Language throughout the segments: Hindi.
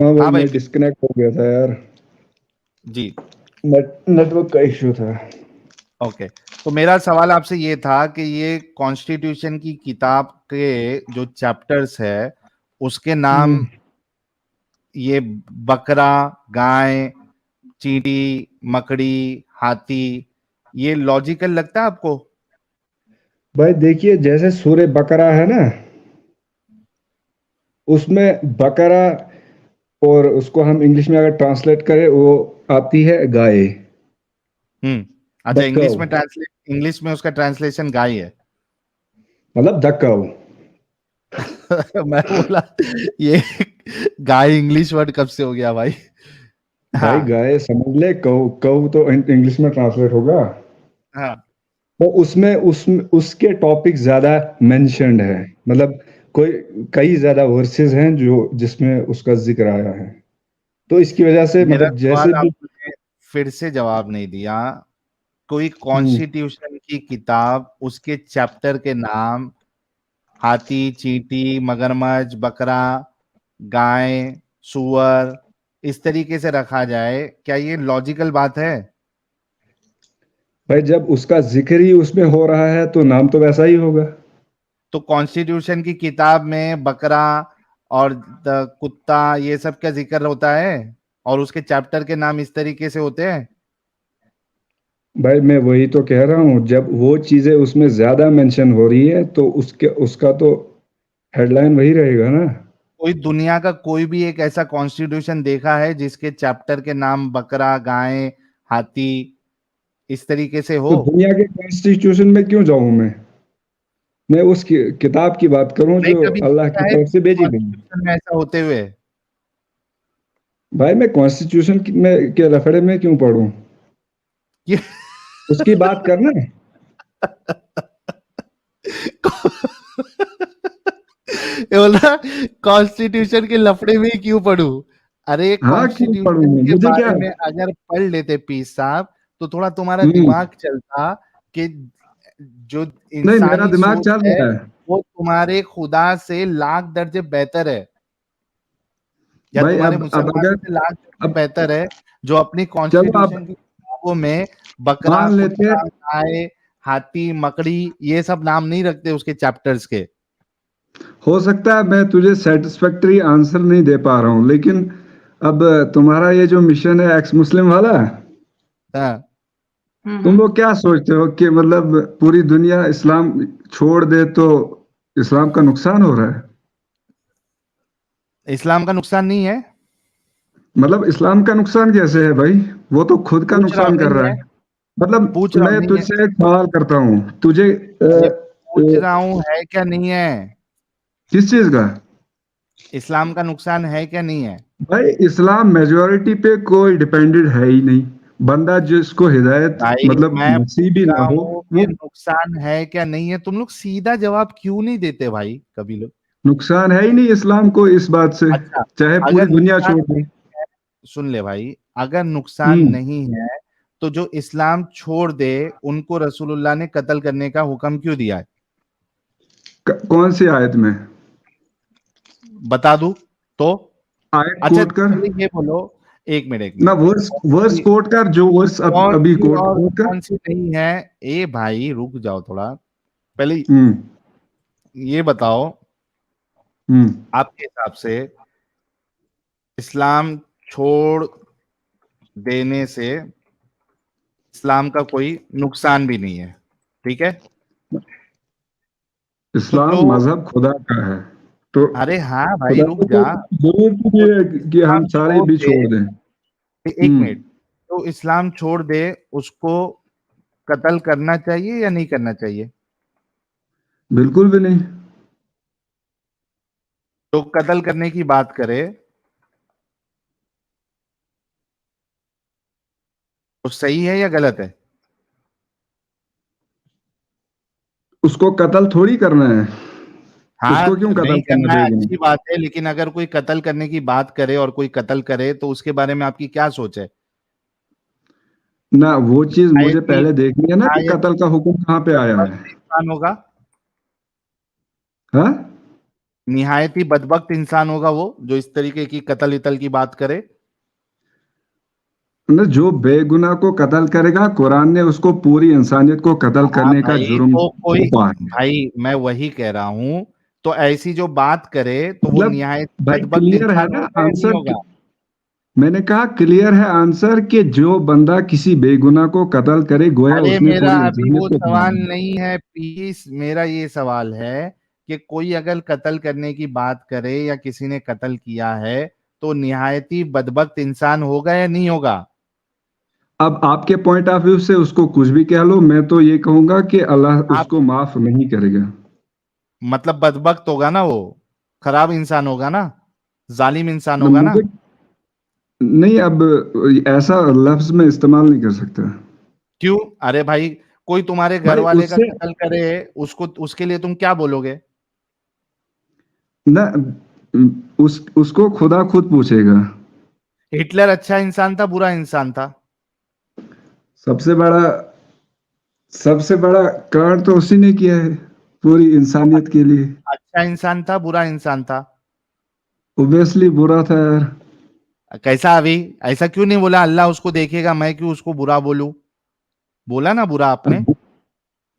हाँ भाई, हाँ भाई मैं डिस्कनेक्ट हो गया था यार। जी। नेटवर्क का इश्यू था। ओके, तो मेरा सवाल आपसे ये था कि ये कॉन्स्टिट्यूशन की किताब के जो चैप्टर्स है उसके नाम, हम्म। ये बकरा, गाय, चींटी, मकड़ी, हाथी, ये लॉजिकल लगता है आपको? भाई देखिए, जैसे सूर्य बकरा है ना, उसमें बकरा, और उसको हम इंग्लिश में अगर ट्रांसलेट करें वो आती है गाय। अच्छा, दक्कव, इंग्लिश में उसका ट्रांसलेशन गाय है। मतलब दक्कव। मैं बोला ये गाय इंग्लिश वर्ड कब से हो गया भाई? भाई हाँ गाय समझ ले, कौ कौ तो इंग्लिश में ट्रांसलेट होगा। हाँ। तो उसमें उसके टॉपिक ज्यादा मेंशन्ड है, मतलब कोई कई ज्यादा वर्सेस हैं जो जिसमें उसका जिक्र आया है। तो इसकी वजह से मेरा मतलब सवाल जैसे भी। आपने फिर से जवाब नहीं दिया। कोई हम्म। कॉन्स्टिट्यूशन की किताब, उसके चैप्टर के नाम हाथी, चींटी, मगरमच्छ, बकरा, गाय, सुअर इस तरीके से रखा जाए, क्या ये लॉजिकल बात है? भाई जब उसका जिक्र ही उसमें हो रहा है तो नाम तो वैसा ही होगा। तो कॉन्स्टिट्यूशन की किताब में बकरा और कुत्ता ये सब का जिक्र होता है और उसके चैप्टर के नाम इस तरीके से होते हैं? भाई मैं वही तो कह रहा हूँ, जब वो चीजें उसमें ज्यादा मेंशन हो रही है तो उसके उसका तो हेडलाइन वही रहेगा ना। कोई दुनिया का कोई भी एक ऐसा कॉन्स्टिट्यूशन देखा है जिसके चैप्टर के नाम बकरा, गाय, हाथी इस तरीके से हो? तो दुनिया के कॉन्स्टिट्यूशन में क्यों जाऊं मैं उस किताब की बात करूं नहीं जो कभी अल्लाह की देखा है तरफ से भेजी गई। कॉन्स्टिट्यूशन में ऐसा होते हुए? भाई मैं कॉन्स्टिट्यूशन में के लफड़े में क्यों पढ़ूं, ये उसकी बात करना है। ये बोला कॉन्स्टिट्यूशन के लफड़े में ही क्यों पढ़ूं? अरे हाँ, क्यों पढ़ूं कॉन्स्टिट्यूशन मैं, के मुझे क्या। बारे में अगर पढ़ लेते पीस साहब तो थोड़ा तुम्हारा हम्म। दिमाग चलता कि जो नहीं, मेरा इंसानी दिमाग सोच चल है रहा है। वो तुम्हारे खुदा से लाख दर्जे बेहतर है, या भाई तुम्हारे अब मुसलमानों अगर से लाख दर्जे अब बेहतर है, जो अपनी चलो आप कॉन्स्टिट्यूशन की किताबों में बकरा, मान लेते हैं। कुत्ता, गाय, हाथी, मकड़ी ये सब नाम नहीं रखते उसके चैप्टर्स के। हो सकता है मैं तुझे सेटिस्फैक्टरी आंसर नहीं दे पा रहा हूँ, लेकिन अब तुम्हारा ये जो मिशन है एक्स मुस्लिम वाला, हाँ। तुम लोग क्या सोचते हो कि मतलब पूरी दुनिया इस्लाम छोड़ दे तो इस्लाम का नुकसान हो रहा है? इस्लाम का नुकसान नहीं है। मतलब इस्लाम का नुकसान कैसे है भाई? वो तो खुद का पूछ रहा हूँ नुकसान कर नहीं रहा है, है। मतलब पूछ रहा हूँ मैं नहीं है। तुझसे एक सवाल करता हूँ, तुझे अरे पूछ रहा हूँ है क्या नहीं है? किस चीज का? इस्लाम का नुकसान है क्या नहीं है? भाई इस्लाम मेजोरिटी पे कोई डिपेंडेड है ही नहीं। बंदा जिसको हिदायत भाई मतलब मैं नसीब पूछ ही रहा ना हो हूँ कि वो। नुकसान है क्या नहीं है, तुम लोग सीधा जवाब क्यों नहीं देते भाई कभी लोग? नुकसान है ही नहीं इस्लाम को इस बात से, अच्छा, चाहे पूरी अगर दुनिया नुकसान छोड़ दे। नहीं है, सुन ले भाई, अगर नुकसान हम्म। नहीं है तो जो इस्लाम छोड़ दे उनको रसूलुल्लाह ने कत्ल करने का हुक्म क्यों दिया है? कौन सी आयत में? बता दूं तो? आयत अच्छा कोट कर। पहले ये बोलो, एक मिनट एक ना मिनट। वर्स कौन वर्स सी कोट कर, जो वर्स कौन अभी सी कोट और कोट कर। कौन सी नहीं है? ए भाई रुक जाओ थोड़ा, पहले हम्म। ये बताओ, हम्म। आपके हिसाब से इस्लाम छोड़ देने से इस्लाम का कोई नुकसान भी नहीं है, ठीक है? तो जो, इस्लाम मजहब खुदा का है, तो अरे हाँ भाई खुदा रुक को जा। तो जरूरत तो नहीं है जो कि हम इस्लाम सारे छोड़ भी दे, छोड़ दें। एक हम्म। मिनट, तो इस्लाम छोड़ दे उसको कत्ल करना चाहिए या नहीं करना चाहिए? बिल्कुल भी नहीं। तो कत्ल करने की बात करे तो सही है या गलत है? उसको कत्ल थोड़ी करना है। हाँ उसको क्यों कत्ल नहीं करना करना है चाहिए? अच्छी बात है, लेकिन अगर कोई कत्ल करने की बात करे और कोई कत्ल करे तो उसके बारे में आपकी क्या सोच है? ना वो चीज शायद मुझे ही पहले देखनी है ना कि शायद कत्ल का हुक्म कहाँ पे आया ऊपर है। से इंसान होगा। हाँ। निहायत ही बदबख्त इंसान होगा वो जो इस तरीके की कत्ल इतल की बात करे। न, जो बेगुनाह को कत्ल करेगा, कुरान ने उसको पूरी इंसानियत को कत्ल हाँ करने का भाई, जुर्म तो कोई, थोपा है। भाई मैं वही कह रहा हूं, तो ऐसी जो बात करे तो वो मतलब निहायत भाई बदबख्त क्लियर है इंसान ना होगा या नहीं आंसर? होगा? मैंने कहा क्लियर है आंसर कि जो बंदा किसी बेगुनाह को कत्ल करे, गोया अरे उसने मेरा पूरी अभी इंसानियत वो को मार सवाल दिया। नहीं है प्लीज, मेरा ये सवाल है कि कोई अगर कत्ल करने की बात करे या किसी ने कत्ल किया है तो निहायत ही बदबख्त इंसान होगा या नहीं होगा? अब आपके पॉइंट ऑफ व्यू से उसको कुछ भी कह लो, मैं तो ये कहूंगा कि अल्लाह आप उसको माफ नहीं करेगा। मतलब बदबख्त होगा ना वो, खराब इंसान होगा ना, जालिम इंसान न, होगा ना। मुझे नहीं, अब ऐसा लफ्ज में इस्तेमाल नहीं कर सकता क्यों? अरे भाई, कोई तुम्हारे घर भाई। वाले का उससे कत्ल करे, उसको उसके लिए तुम क्या बोलोगे? न उसको खुदा खुद पूछेगा। हिटलर अच्छा इंसान था, बुरा इंसान था? सबसे बड़ा सबसे बड़ा कांड तो उसी ने किया है पूरी तो इंसानियत के लिए। अच्छा इंसान था, बुरा इंसान था? ओबियसली बुरा था यार। कैसा? अभी ऐसा क्यों नहीं बोला अल्लाह उसको देखेगा, मैं क्यों उसको बुरा बोलूं? बोला ना बुरा आपने। अब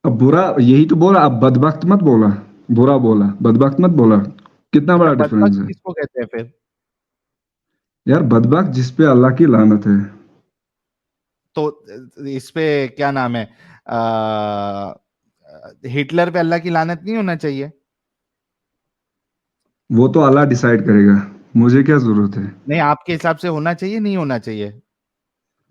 अब बुरा यही तो बोला, अब बदबख्त मत बोला, बुरा बोला, बदबख्त मत बोला। कितना अच्छा, बड़ा बदबख्त डिफरेंस है किसको कहते हैं फिर? यार। बदबख्त जिस पे अल्लाह की लानत है। तो इस पे क्या नाम है, हिटलर पे अल्लाह की लानत नहीं होना चाहिए? वो तो अल्लाह डिसाइड करेगा, मुझे क्या जरूरत है। नहीं, आपके हिसाब से होना चाहिए, नहीं होना चाहिए?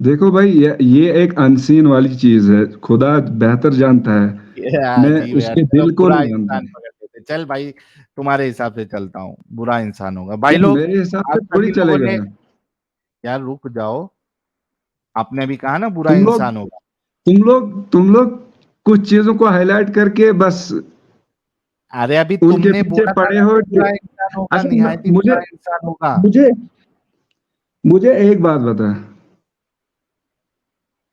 देखो भाई, ये एक अनसीन वाली चीज है, खुदा बेहतर जानता है। ये मैं अजीब है यार। उसके चलो, दिल को बुरा नहीं इंसान जानता। पकड़ लेते, चल भाई, तुम्हारे हिसाब से चलता हूँ, बुरा इंसान होगा भाई यार लोग। मेरे हिसाब आप से थोड़ी सभी लोगों चलेगा। ने, यार रुक जाओ, आपने अभी कहा ना बुरा तुम लोग इंसान होगा। तुम लोग कुछ चीजों को हाईलाइट करके बस अरे अभी उनके तुमने पीछे बोला था पड़े ना हो कि कि बुरा इंसान होगा, अच्छा निहायत ही मुझे बुरा इंसान होगा। मुझे मुझे एक बात बता।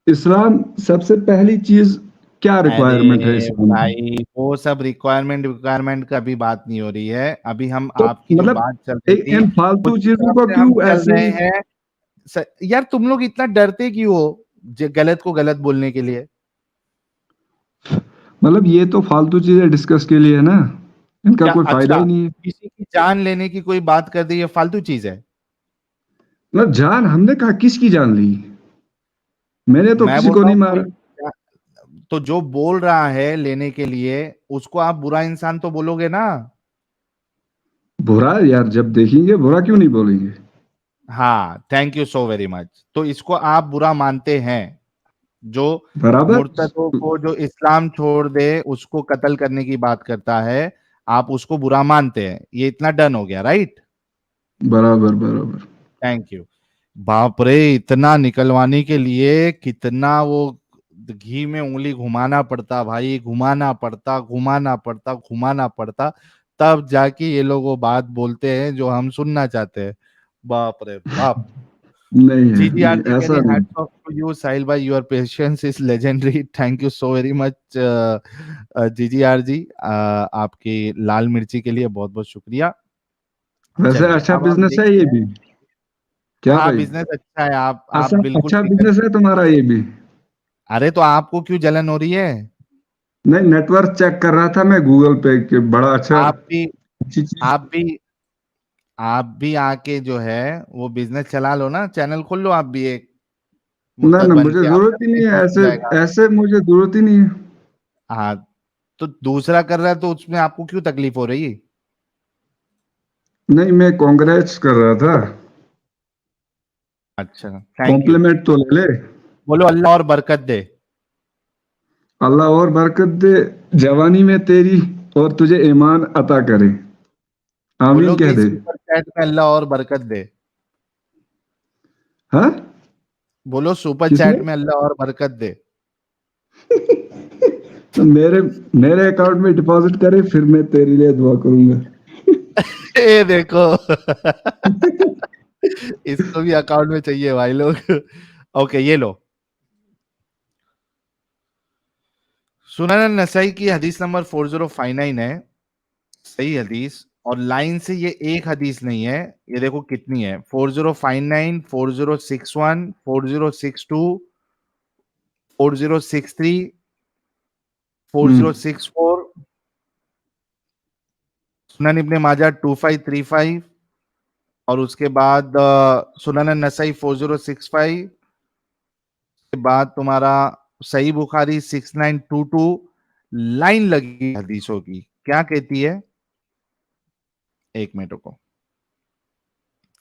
इस्लाम सबसे पहली चीज क्या रिक्वायरमेंट है अरे इस्लाम की? भाई, वो सब रिक्वायरमेंट का भी बात नहीं हो रही है, अभी हम तो आपकी जो मतलब बात चल रही थी इन फालतू उस चीजों हिसाब को से हम क्यों चल ऐसे रहे ही? हैं। यार तुम लोग इतना डरते क्यों हो गलत को गलत बोलने के लिए? मतलब ये तो फालतू चीजें डिस्कस के लिए है ना, इनका क्या? कोई फायदा अच्छा, ही नहीं है। किसी की जान लेने की कोई बात कर दी, ये फालतू चीज है? मतलब जान हमने कहा, किसकी जान ली? मैंने तो मैं किसी बोल को रहा नहीं हूँ मारा। कोई, तो जो बोल रहा है लेने के लिए, उसको आप बुरा इंसान तो बोलोगे ना? बुरा यार, जब देखेंगे बुरा क्यों नहीं बोलेंगे। हाँ, thank you so very much. तो इसको आप बुरा मानते हैं, जो बराबर। मुर्तदों को, जो इस्लाम छोड़ दे उसको कत्ल करने की बात करता है, आप उसको बुरा मानते हैं, ये इतना डन हो गया, राइट? बराबर बराबर। Thank you. बाप रे, इतना निकलवाने के लिए कितना वो घी में उंगली घुमाना पड़ता भाई, घुमाना पड़ता, घुमाना पड़ता, घुमाना पड़ता, तब जाके ये लोग वो बात बोलते हैं जो हम सुनना चाहते हैं। बाप रे बाप। नहीं है, नहीं GGRG के ऐसा लिए नहीं। हैट्स ऑफ टू यू साहिल भाई, your patience is legendary, thank you so very much. GGRG, आपकी लाल मिर्ची के लिए बहुत बहुत शुक्रिया। वैसे चलिए, अच्छा अब हम बिजनेस है ये देखते हैं। भी। क्या हाँ, भाई? बिजनेस अच्छा है, आप अच्छा बिल्कुल अच्छा फिक्र बिजनेस नहीं। है तुम्हारा ये भी। अरे तो आपको क्यों जलन हो रही है? नहीं, नेटवर्क चेक कर रहा था मैं गूगल पे कि बड़ा अच्छा, आप भी अच्छी चीज। आप भी आप भी आके जो है वो बिजनेस चला लो ना, चैनल खोल लो आप भी एक, ना मुद्दत ना, बन मुझे के जरूरत आपका ही भी नहीं है, बिजनेस हो ऐसे जाएगा। ऐसे मुझे जरूरत ही नहीं है। हाँ, तो दूसरा कर रहा है तो उसमें आपको क्यों तकलीफ हो रही है? नहीं, मैं कांग्रेस कर रहा था। अच्छा, थैंक यू। कॉम्प्लीमेंट तो ले ले। बोलो अल्लाह और बरकत दे। अल्लाह और बरकत दे जवानी में तेरी, और तुझे ईमान अता करे। बोलो आमीन कह कि दे। सुपर चैट में अल्लाह और बरकत दे। हाँ? बोलो सुपर किसमें? चैट में अल्लाह और बरकत दे। मेरे मेरे अकाउंट में डिपॉजिट करे, फिर मैं तेरे लिए दुआ करूंगा। ये देखो। इसको भी अकाउंट में चाहिए भाई लोग। ओके, ये लो। सुनन नसाई की हदीस नंबर 4059 है, सही हदीस। और लाइन से ये एक हदीस नहीं है, ये देखो कितनी है, 4059, 4061, 4062, 4063, 4064, सुनन इब्ने माजा 2535, और उसके बाद सुनन नसाई 4065, के बाद तुम्हारा सही बुखारी 6922, लाइन लगी हदीसों की। क्या कहती है, एक मिनट रुको,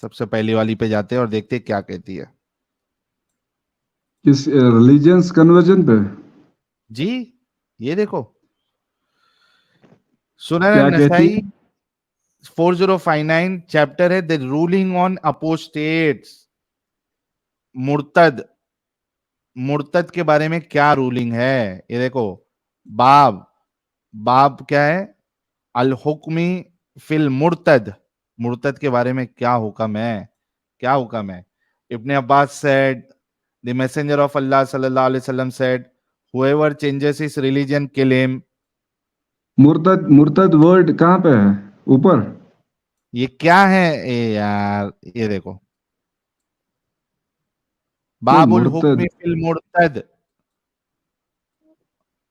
सबसे पहली वाली पे जाते हैं और देखते हैं क्या कहती है। किस रिलीजियंस कन्वर्जन पे? जी, ये देखो, क्या सुनन कहती नसाई है? 4059 चैप्टर है द रूलिंग ऑन अपोस्टेट्स, मुर्तद, मुर्तद के बारे में क्या रूलिंग है। ये देखो, बाब, बाब क्या है, अल हुक्मी फिल मुर्तद, मुर्तद के बारे में क्या हुक्म है, क्या हुक्म है। Ibn Abbas said the messenger of Allah सल्लल्लाहु अलैहि वसल्लम said whoever changes his religion kill him। मुर्तद, मुर्तद वर्ड कहाँ पे है? ऊपर? ये क्या है यार, ये देखो, नहीं, बाबुल हुक्मी मुर्तद। फिल मुर्तद,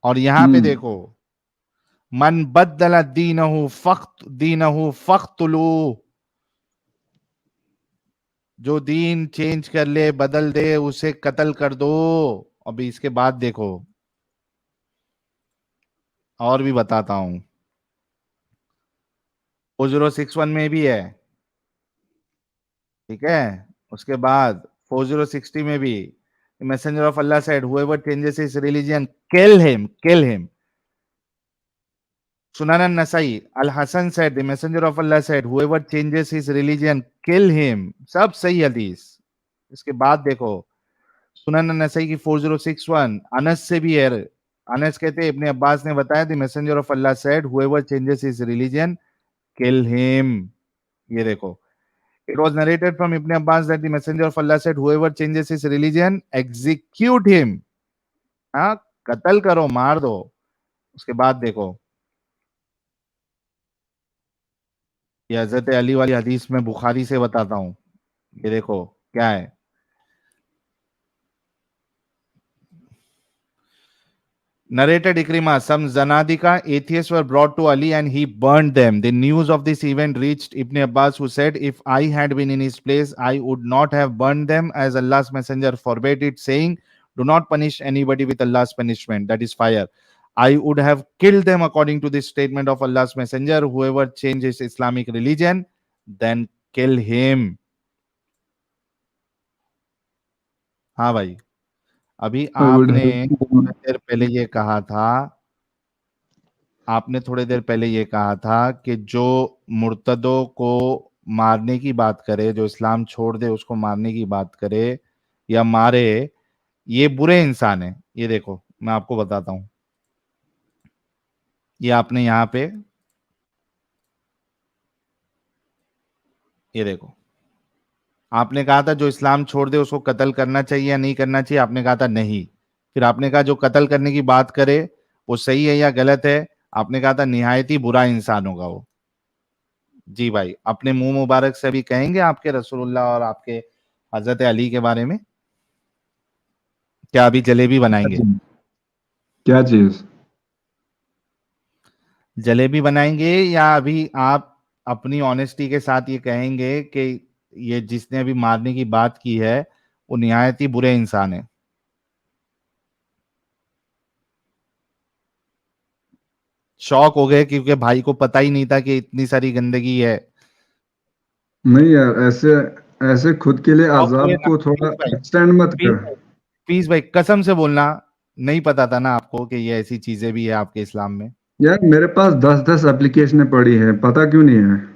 और यहां पे हम्म। देखो, मन बद्दल दीनहु फख्तुलू, जो दीन चेंज कर ले, बदल दे, उसे कत्ल कर दो। अभी इसके बाद देखो, और भी बताता हूं, 4061 में भी है, ठीक है। उसके बाद 4060 में भी, messenger of Allah said whoever changes his religion kill him। Sunan Nasai, Al Hasan said the messenger of Allah said whoever changes his religion kill him। सब सही हदीस। इसके बाद देखो, सुनन नसाई की 4061, अनस से भी है, अनस कहते हैं इब्ने अब्बास ने बताया the messenger of Allah said whoever changes his religion kill him। ये देखो, it was narrated from Ibn Abbas that the messenger of Allah said whoever changes his religion execute him। हाँ, कत्ल करो, मार दो। उसके बाद देखो, ये हजरत अली वाली हदीस में बुखारी से बताता हूं, ये देखो क्या है। Narrated Ikrima, some Zanadika atheists were brought to Ali and he burned them. The news of this event reached Ibn Abbas, who said, if I had been in his place, I would not have burned them, as Allah's messenger forbade it, saying, do not punish anybody with Allah's punishment, that is fire. I would have killed them according to this statement of Allah's messenger, whoever changes Islamic religion, then kill him। हाँ भाई, अभी I would आपने have- थोड़ी देर पहले ये कहा था, आपने थोड़ी देर पहले ये कहा था कि जो मुर्तदों को मारने की बात करे, जो इस्लाम छोड़ दे उसको मारने की बात करे या मारे, ये बुरे इंसान है। ये देखो, मैं आपको बताता हूं, ये आपने यहां पे, ये देखो, आपने कहा था जो इस्लाम छोड़ दे उसको कत्ल करना चाहिए या नहीं करना चाहिए, आपने कहा था नहीं। फिर आपने कहा जो कत्ल करने की बात करे वो सही है या गलत है, आपने कहा था निहायत ही बुरा इंसान होगा वो। जी भाई, अपने मुंह मुबारक से भी कहेंगे आपके रसूलुल्लाह और आपके हजरत अली के बारे में, क्या अभी जलेबी बनाएंगे, क्या चीज? जलेबी बनाएंगे, या अभी आप अपनी ऑनेस्टी के साथ ये कहेंगे कि ये जिसने अभी मारने की बात की है वो निहायत ही बुरे इंसान है। शौक हो गए क्योंकि भाई को पता ही नहीं था कि इतनी सारी गंदगी है। नहीं यार, ऐसे ऐसे खुद के लिए शौक हुए आजाब ना, को थोड़ा प्लीज भाई, एक्सटेंड मत प्लीज कर। भाई, प्लीज भाई, कसम से बोलना, नहीं पता था ना आपको कि ये ऐसी चीजें भी है आपके इस्लाम में। यार मेरे पास 10-10 एप्लीकेशनें पड़ी है, पता क्यों नहीं है?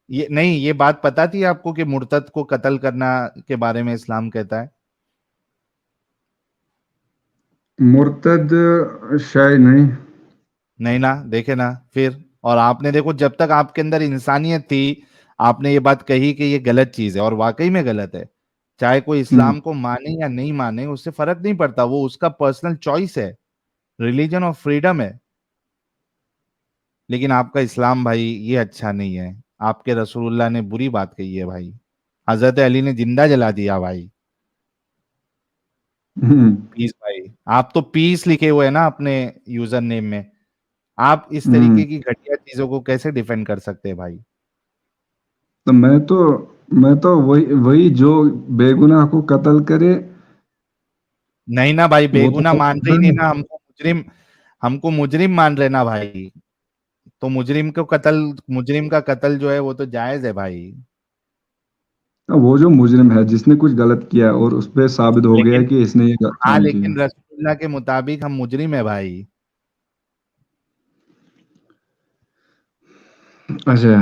ये नहीं, ये बात पता थी आपको कि मुर्तद को कत्ल करना के बारे में इस्लाम कहता है। मुर्तद? शायद नहीं। नहीं ना, देखे ना फिर। और आपने देखो, जब तक आपके अंदर इंसानियत थी, आपने ये बात कही कि ये गलत चीज है, और वाकई में गलत है। चाहे कोई हम्म। इस्लाम को माने या नहीं माने, उससे फर्क नहीं पड़ता, वो उसका पर्सनल चॉइस है, रिलीजन ऑफ फ्रीडम है। लेकिन आपका इस्लाम भाई ये अच्छा नहीं है। आपके रसूलुल्लाह ने बुरी बात कही है भाई। हजरत अली ने जिंदा जला दिया भाई। हम्म, पीस भाई, आप तो पीस लिखे हुए हैं ना अपने यूजर नेम में। आप इस हम्म। तरीके की घटिया चीजों को कैसे डिफेंड कर सकते हैं भाई? तो मैं तो वही वही जो बेगुनाह को कत्ल करे, नहीं ना भाई, वो तो बेगुनाह मान रहे ही नहीं ना, हमको मुजरिम मान रहे ना भाई। तो मुजरिम का कत्ल जो है वो तो जायज है भाई। वो जो मुजरिम है जिसने कुछ गलत किया है और उस पे साबित हो गया है लेकिन कि इसने ये हाँ, काम किया। लेकिन रसूलुल्लाह के मुताबिक हम मुजरिम है भाई। अच्छा।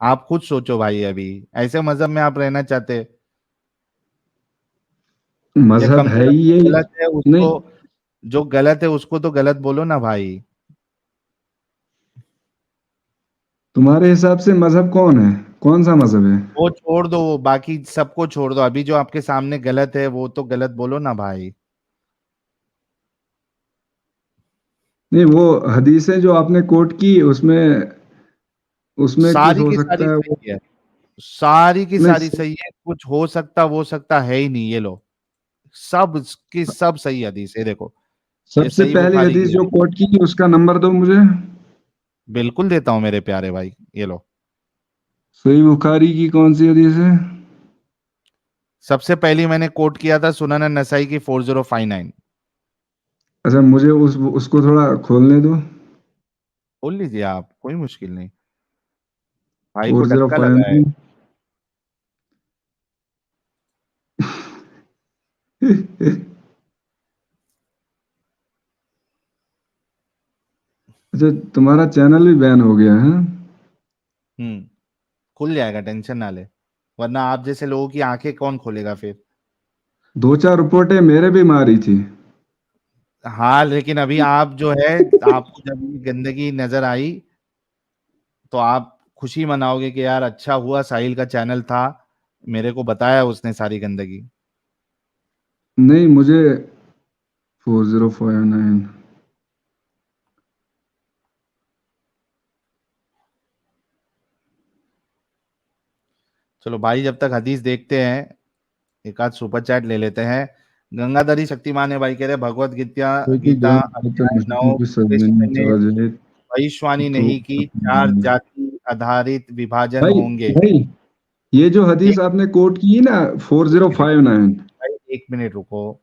आप खुद सोचो भाई, अभी ऐसे मजहब में आप रहना चाहते? या मजहब कम से है ही कम ये। जो गलत है नहीं, उसको, जो गलत है उसको तो गलत बोलो ना भाई। तुम्हारे हिसाब से मजहब कौन है? कौन सा मजहब है? वो छोड़ दो, वो बाकी सबको छोड़ दो, अभी जो आपके सामने गलत है वो तो गलत बोलो ना भाई। नहीं, वो हदीसें जो आपने कोट की उसमें उसमें कुछ सारी हो की सकता सारी है वो। सही है, सारी की सारी नहीं, सही है, कुछ हो सकता वो सकता है ही नहीं, ये लो। सब की सब सही हदीस है, देखो। ये सबसे सही पहली बुखारी हदीस की जो हदीस। कोट की उसका नंबर दो मुझे। बिल्कुल देता हूँ मेरे प्यारे भाई, ये लो। सही बुखारी की कौन सी हदीस है? सबसे पहली मैंने कोट किया था सुनन नसाई की 4059। अच्छा, मुझे उसको थोड़ा खोलने दो। बोल लीजिए आप, कोई मुश्किल नहीं। भाई को फोर जीरो धक्का फाइव लगा है। अच्छा, तुम्हारा चैनल भी बैन हो गया है? हम्म। खुल जाएगा, टेंशन ना ले। वरना आप जैसे लोगों की आंखें कौन खोलेगा फिर? दो चार रिपोर्टें मेरे भी मारी थी। हाँ, लेकिन अभी आप जो है, आपको जब ये गंदगी नजर आई तो आप खुशी मनाओगे कि यार अच्छा हुआ साहिल का चैनल था, मेरे को बताया उसने सारी गंदगी। नहीं, मुझे 4059। चलो भाई, जब तक हदीस देखते हैं, एक आध सुपर चैट ले लेते हैं। गंगाधरी शक्तिमान है भाई, कह रहे भगवत गीता क्योंकि गीता गुलाम भागकर अध्याय मुश्रिकों 9, की सरजमीन कृष्ण में ने चला जाए भविष्यवाणी तो नहीं की खत्म हो चार जाएगा। जाति आधारित विभाजन भाई, होंगे। भाई, ये जो एक हदीस आपने कोट की ना, फोर एक जीरो मिनट फाइव नाइन भाई, एक मिनट रुको,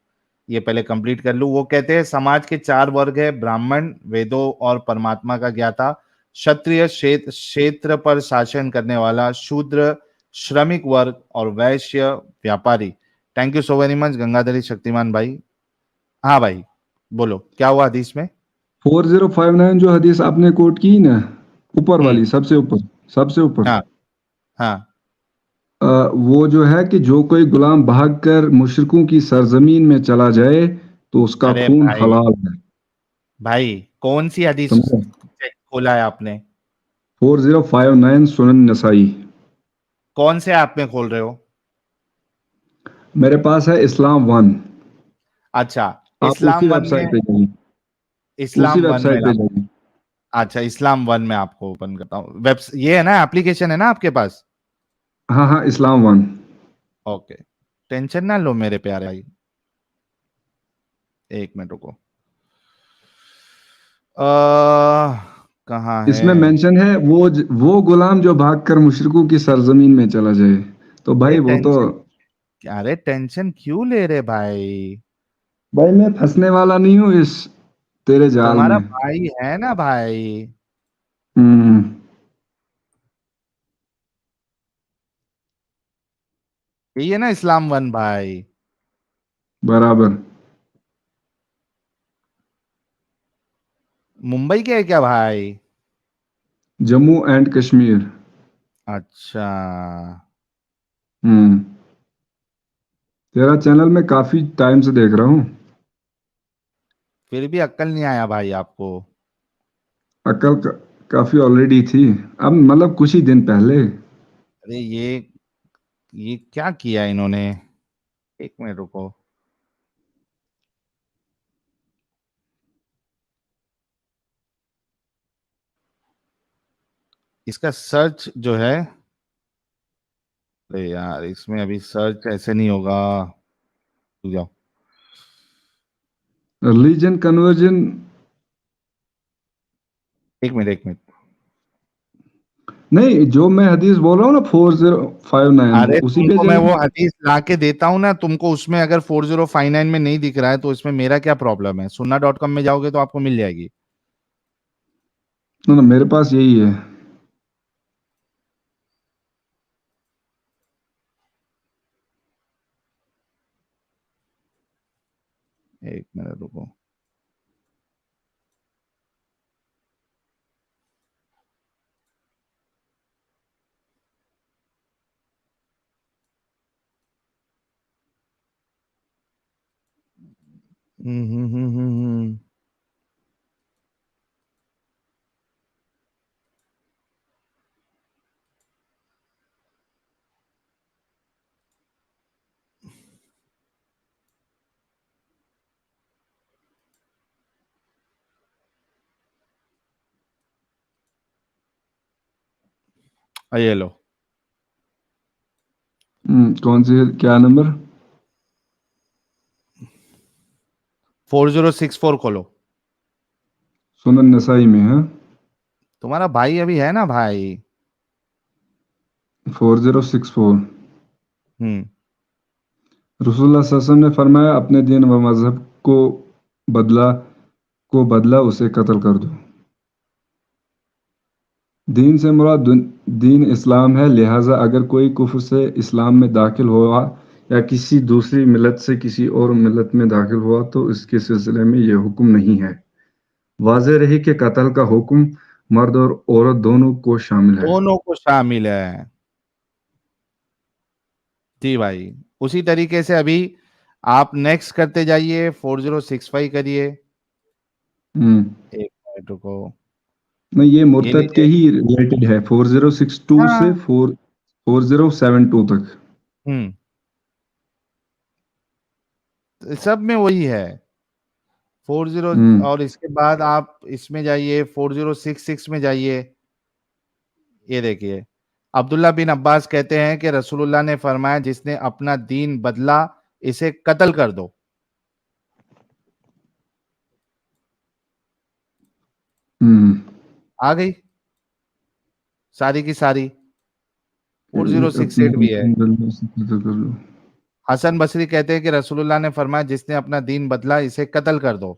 ये पहले कंप्लीट कर लूं। वो कहते हैं समाज के चार वर्ग है: ब्राह्मण वेदों और परमात्मा का ज्ञाता, क्षत्रिय क्षेत्र पर शासन करने वाला, शूद्र श्रमिक वर्ग, और वैश्य व्यापारी। Thank you so very much Gangadhari Shaktimaan भाई। हाँ भाई, बोलो क्या हुआ हदीस में? 4059 जो हदीस आपने कोट की ना, ऊपर हम्म। वाली, सबसे ऊपर, सबसे ऊपर। हाँ। हाँ। वो जो है कि जो कोई गुलाम भागकर मुशरिकों की सरजमीन में चला जाए तो उसका अरे खून भाई, हलाल है। भाई कौन सी हदीस समझे? खोला है आपने? 4059 सुनन नसाई। कौन से ऐप में खोल रहे हो? मेरे पास है इस्लाम वन। अच्छा, आप उसी इस्लाम वन वेबसाइट में। पे जाइए। उसी इस्लाम वन में वेबसाइट पे आप, जाइए। अच्छा इस्लाम वन में आपको ओपन करता हूँ। वेब ये है ना, एप्लीकेशन है ना आपके पास? हाँ, हाँ, इस्लाम वन। ओके, टेंशन ना लो मेरे प्यारे भाई, एक मिनट रुको। कहाँ है? इसमें मेंशन है वो गुलाम जो भागकर मुशरिकों की सरजमीन में चला जाए। तो अरे भाई वो तो। टेंशन, अरे टेंशन क्यों ले रहे भाई? भाई मैं फंसने वाला नहीं हूँ इस तेरे जाल तुम्हारा में। भाई है ना भाई। हम्म। यही है ना इस्लाम वन भाई? बराबर। मुंबई के है क्या भाई? जम्मू एंड कश्मीर। अच्छा। हम्म। तेरा चैनल मैं काफी टाइम से देख रहा हूँ। फिर भी अक्ल नहीं आया भाई आपको? अकल काफी ऑलरेडी थी। अब मतलब कुछ ही दिन पहले। अरे ये क्या किया इन्होंने? एक मिनट रुको। इसका सर्च जो है, अरे यार इसमें अभी सर्च ऐसे नहीं होगा, रुक जाओ। रिलीजन कन्वर्जन, एक मिनट। नहीं जो मैं हदीस बोल रहा हूँ ना 4059 अरे उसी पे तुमको मैं जाएंगे। वो हदीस ला के देता हूँ ना, तुमको उसमें अगर 4059 में नहीं दिख रहा है तो इसमें मेरा क्या प्रॉब्लम है? sunnah.com में जाओगे तो आपको मिल जाएगी। ना ना मेरे पास यही है। एक मिनट रुको। हम्म। ये लो, कौन सी, क्या नंबर? 4064 खोलो। सुनन नसाई में है। तुम्हारा भाई अभी है ना भाई? 4064। हम्म। रसूलुल्लाह सल्लल्लाहु अलैहि वसल्लम ने फरमाया, अपने दीन व मजहब बदला बदला उसे कत्ल कर दो। दीन से मुराद दीन इस्लाम है, लिहाजा अगर कोई कुफ्र से इस्लाम में दाखिल हुआ या किसी दूसरी मिलत से किसी और मिलत में दाखिल हुआ तो इसके सिलसिले में यह हुक्म नहीं है। वाज़ेह रही कि कत्ल का हुक्म मर्द और औरत दोनों को शामिल है। दोनों को शामिल है। जी भाई। उसी तरीके से अभी आप नेक्स्ट करते जाइए, 4065 करिए। हम्म। एक मिनट रुको। नहीं ये ये मुर्तद के लीजिए। ही रिलेटेड है, 4062 से हाँ। 4072 तक। हम्म। तो सब में वही है 40। हम्म। और इसके बाद आप इसमें जाइए 4066 में जाइए। ये देखिए, अब्दुल्ला बिन अब्बास कहते हैं कि रसूलुल्लाह ने फरमाया, जिसने अपना दीन बदला इसे कत्ल कर दो। हम्म। आ गई सारी की सारी। एक 4068 अपने भी है। दीन बदले उसे कत्ल कर लो। हसन बसरी कहते हैं कि रसूलुल्लाह ने फरमाया, जिसने अपना दीन बदला इसे कत्ल कर दो।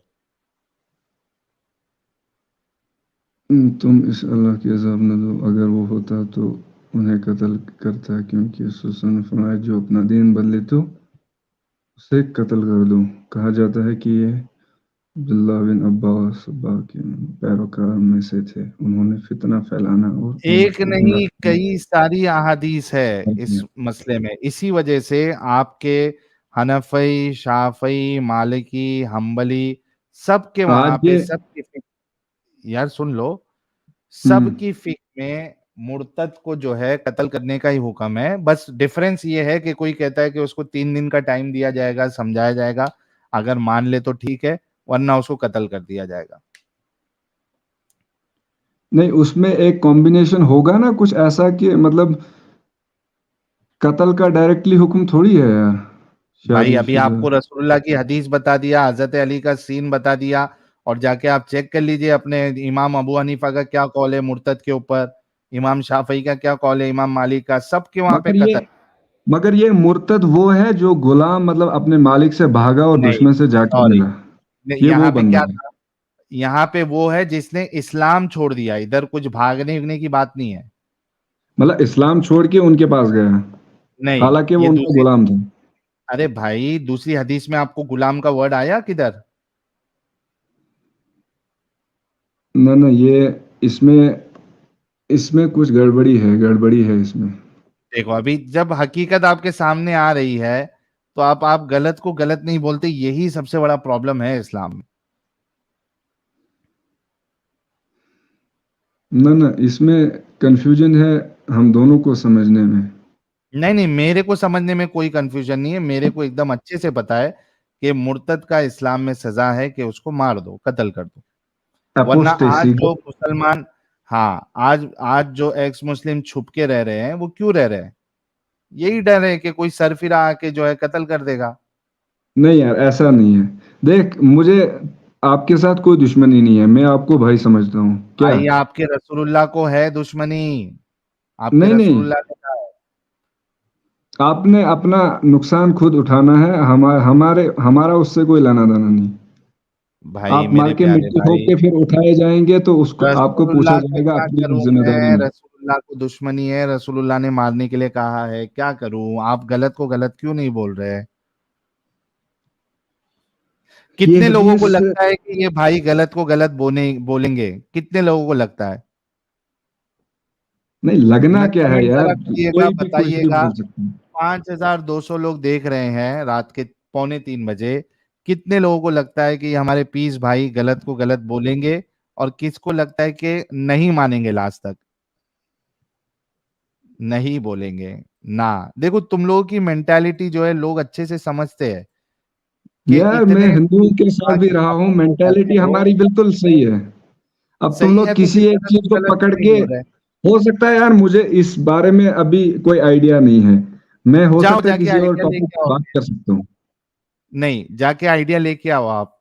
तुम इस अल्लाह की अज़ाब न दो, अगर वो होता तो उन्हें कत्ल करता, क्योंकि उसने फरमाया जो अपना दीन बदले तो उसे कत्ल कर दो। कहा जाता है कि ये अब्दुल्लाह बिन अब्बास अब्बा के पैरोकार में से थे, उन्होंने फितना फैलाना और उम्मत एक को गुमराह नहीं करने कई सारी अहादीस है कर इस दिया। मसले में। इसी वजह से आपके हनफई, शाफई, मालिकी, हम्बली सबके वहां आज पे ये सबकी यार सुन लो, हम्म सबकी फिक में मुर्तद को जो है कत्ल करने का ही हुक्म है। बस डिफरेंस ये है कि कोई कहता है कि उसको 3 दिन का टाइम दिया जाएगा, समझाया जाएगा, अगर मान ले तो ठीक है, वरना उसको कत्ल कर दिया जाएगा। नहीं उसमें एक कॉम्बिनेशन होगा ना कुछ ऐसा कि मतलब कत्ल का डायरेक्टली हुक्म थोड़ी है यार, भाई अभी शादीशुदा। आपको रसूलुल्लाह की हदीस बता दिया, हजरत अली का सीन बता दिया, और जाके आप चेक कर लीजिए अपने इमाम अबू हनीफा का क्या कॉल है मुर्तद के ऊपर, इमाम शाफई का क्या कॉल है, इमाम मालिक का, सबके वहां पे मगर ये कत्ल। मगर ये मुर्तद वो है जो गुलाम मतलब अपने मालिक से भागा और नहीं, दुश्मन से जाके सॉरी, मिला। ये वो यहाँ पे बंदा क्या है। था? यहाँ पे वो है जिसने इस्लाम छोड़ दिया, इधर कुछ भागने उगने की बात नहीं है। मतलब इस्लाम छोड़ के उनके पास गया, नहीं, हालांकि वो ये उनका दूसरी, गुलाम था। अरे भाई दूसरी हदीस में आपको गुलाम का वर्ड आया किधर? ना ना ये इसमें इसमें कुछ गड़बड़ी है इसमें। देखो अभी जब हकीकत आपके सामने आ रही है तो आप गलत को गलत नहीं बोलते, यही सबसे बड़ा प्रॉब्लम है इस्लाम में। ना ना इसमें कंफ्यूजन है हम दोनों को समझने में। नहीं नहीं, मेरे को समझने में कोई कंफ्यूजन नहीं है, मेरे को एकदम अच्छे से पता है कि मुर्तद का इस्लाम में सजा है कि उसको मार दो, कत्ल कर दो। वरना आज अपोस्टेसी। लोग मुसलमान हाँ, आज आज जो एक्स मुस्लिम छुप के रह रहे हैं वो क्यों रह रहे हैं? यही डर है कि कोई सरफिरा आके जो है कत्ल कर देगा। नहीं यार, ऐसा नहीं है। देख, मुझे आपके साथ कोई दुश्मनी नहीं है, मैं आपको भाई समझता हूँ क्या। भाई आपके रसूलुल्लाह को है दुश्मनी, आपके नहीं नहीं, रसूलुल्लाह ने कहा है। आपने अपना नुकसान खुद उठाना है, हमारे हमारा उससे कोई लेना देना नहीं। भाई आप मार मेरे के प्यारे मिट्टी ठोक भाई, के फिर उठाए जाएंगे तो उसको आपको पूछा रसूलुल्लाह का जाएगा क्या अपनी करूं जिम्मेदारी मैं? में। रसूलुल्लाह को दुश्मनी है, रसूलुल्लाह ने मारने के लिए कहा है, क्या करूं? आप गलत को गलत क्यों नहीं बोल रहे? ये कितने लोगों को हदीस लगता है कि ये भाई गलत को गलत बोलेंगे? कितने लोगों को लगता है? नहीं, लगना न क्या है कमेंट यार, जरा करिएगा, कोई भी कुछ भी बताइएगा। बोल सकता है। 5200 लोग देख रहे हैं रात के 2:45 बजे। कितने लोगों को लगता है कि हमारे पीस भाई गलत को गलत बोलेंगे, और किसको लगता है कि नहीं मानेंगे लास्ट तक? नहीं बोलेंगे ना। देखो, तुम लोगों की मेंटालिटी जो है लोग अच्छे से समझते हैं कि यार मैं इतने हिंदुओं के साथ भी आगे रहा हूँ, बातों को कर मेंटेलिटी रहे हो। हमारी बिल्कुल सही है। अब तुम सही है लोग तो फिर किसी एक गलत चीज को को गलत पकड़ क्यों नहीं के, बोल रहे? हो सकता है यार मुझे इस बारे में अभी कोई आइडिया नहीं है, मैं हो जाओ सकता है जाके किसी और आइडिया टॉपिक लेके पे आओ। बात कर सकता हूँ। नहीं, जाके आइडिया लेके आओ आप।